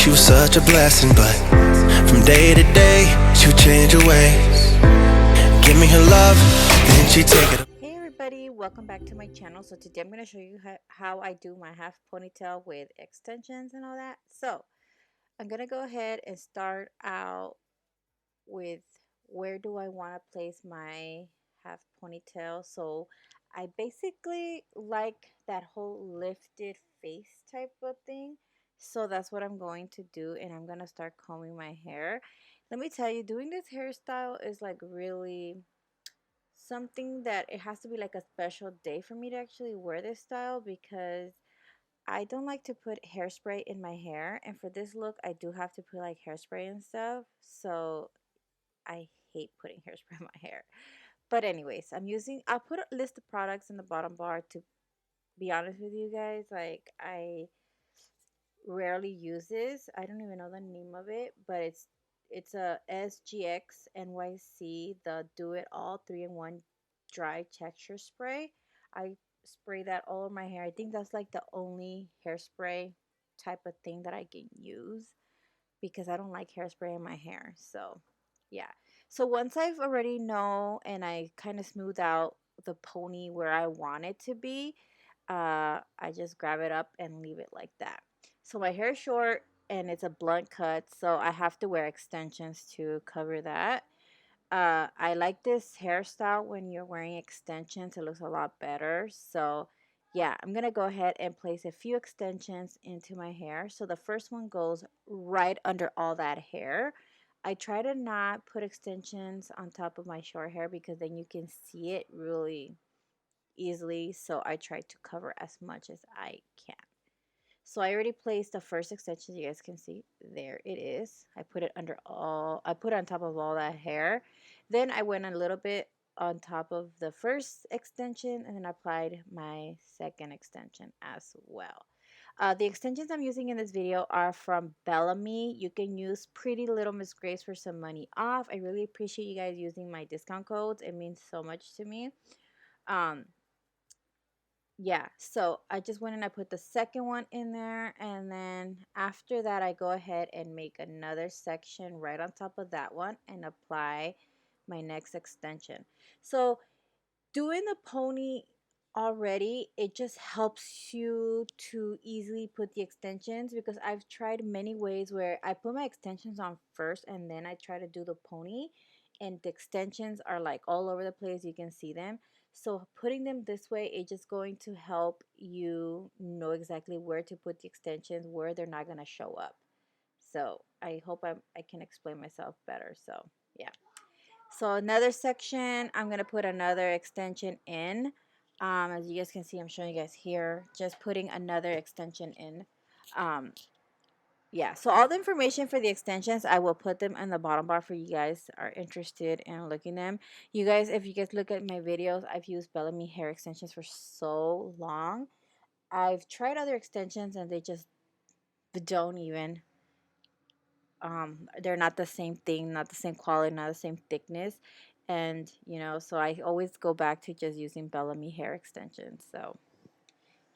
she was such a blessing, but from day to day, she would change her ways. Give me her love, then she'd take it. Hey everybody, welcome back to my channel. So today I'm going to show you how I do my half ponytail with extensions and all that. So I'm going to go ahead and start out with where do I want to place my half ponytail. So I basically like that whole lifted face type of thing. So that's what I'm going to do, and I'm going to start combing my hair. Let me tell you, doing this hairstyle is like really something that it has to be like a special day for me to actually wear this style, because I don't like to put hairspray in my hair, and for this look I do have to put like hairspray and stuff, so I hate putting hairspray in my hair. But anyways, I'll put a list of products in the bottom bar. To be honest with you guys, like, I rarely use this. I don't even know the name of it, but it's a SGX NYC, the Do It All 3-in-1 dry texture spray. I spray that all over my hair. I think that's like the only hairspray type of thing that I can use, because I don't like hairspray in my hair. So yeah. So once I've already know and I kind of smooth out the pony where I want it to be, I just grab it up and leave it like that. So my hair is short and it's a blunt cut, so I have to wear extensions to cover that. I like this hairstyle when you're wearing extensions. It looks a lot better. So yeah, I'm gonna go ahead and place a few extensions into my hair. So the first one goes right under all that hair. I try to not put extensions on top of my short hair because then you can see it really easily. So I try to cover as much as I can. So I already placed the first extension. You guys can see there it is. I put it on top of all that hair. Then I went a little bit on top of the first extension and then applied my second extension as well. The extensions I'm using in this video are from Bellami. You can use PrettyLilMzGrace for some money off. I really appreciate you guys using my discount codes. It means so much to me. Um, yeah, so I just went and I put the second one in there, and then after that I go ahead and make another section right on top of that one and apply my next extension. So doing the pony already, it just helps you to easily put the extensions, because I've tried many ways where I put my extensions on first and then I try to do the pony, and the extensions are like all over the place. You can see them. So putting them this way, it's just going to help you know exactly where to put the extensions, where they're not going to show up. So I hope I can explain myself better. So yeah. So another section, I'm going to put another extension in. As you guys can see, I'm showing you guys here, just putting another extension in. Um, yeah, so all the information for the extensions, I will put them in the bottom bar for you guys are interested in looking them. You guys, if you guys look at my videos, I've used Bellamy hair extensions for so long. I've tried other extensions and they just don't even, they're not the same thing, not the same quality, not the same thickness. And, so I always go back to just using Bellamy hair extensions. So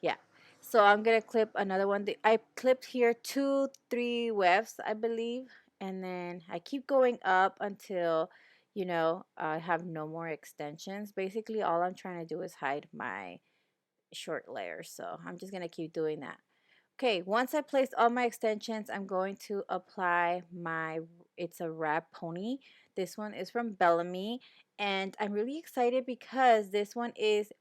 yeah, so I'm gonna clip another one. I clipped here 3 wefts, I believe, and then I keep going up until I have no more extensions. Basically all I'm trying to do is hide my short layers, so I'm just gonna keep doing that. Okay, once I place all my extensions, I'm going to apply it's a wrap pony. This one is from Bellamy, and I'm really excited because this one is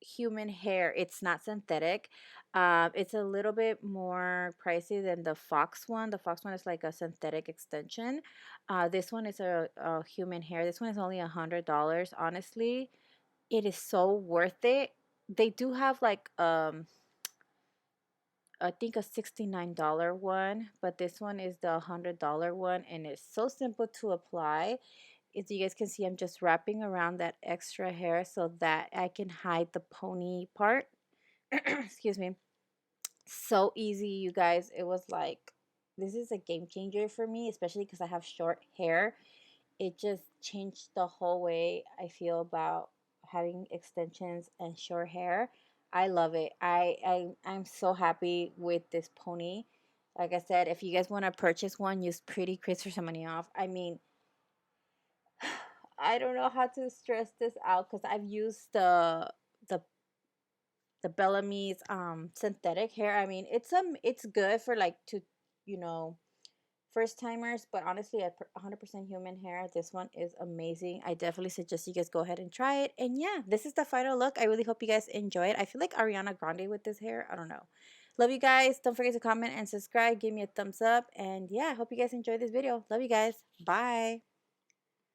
human hair. It's not synthetic. It's a little bit more pricey than the Fox one. The Fox one is like a synthetic extension. This one is a human hair. This one is only $100. Honestly, it is so worth it. They do have like I think a $69 one, but this one is the $100 one, and it's so simple to apply. As you guys can see, I'm just wrapping around that extra hair so that I can hide the pony part. Excuse me. So easy, you guys. It was like, this is a game changer for me, especially because I have short hair. It just changed the whole way I feel about having extensions and short hair. I love it. I'm so happy with this pony. Like I said, if you guys want to purchase one, use prettygrace for some money off. I mean, I don't know how to stress this out because I've used the the Bellami's synthetic hair. I mean, it's good for like to, you know, first timers, but honestly, at 100% human hair, this one is amazing. I definitely suggest you guys go ahead and try it. And yeah, this is the final look. I really hope you guys enjoy it. I feel like Ariana Grande with this hair. I don't know. Love you guys. Don't forget to comment and subscribe. Give me a thumbs up. And yeah, I hope you guys enjoyed this video. Love you guys. Bye.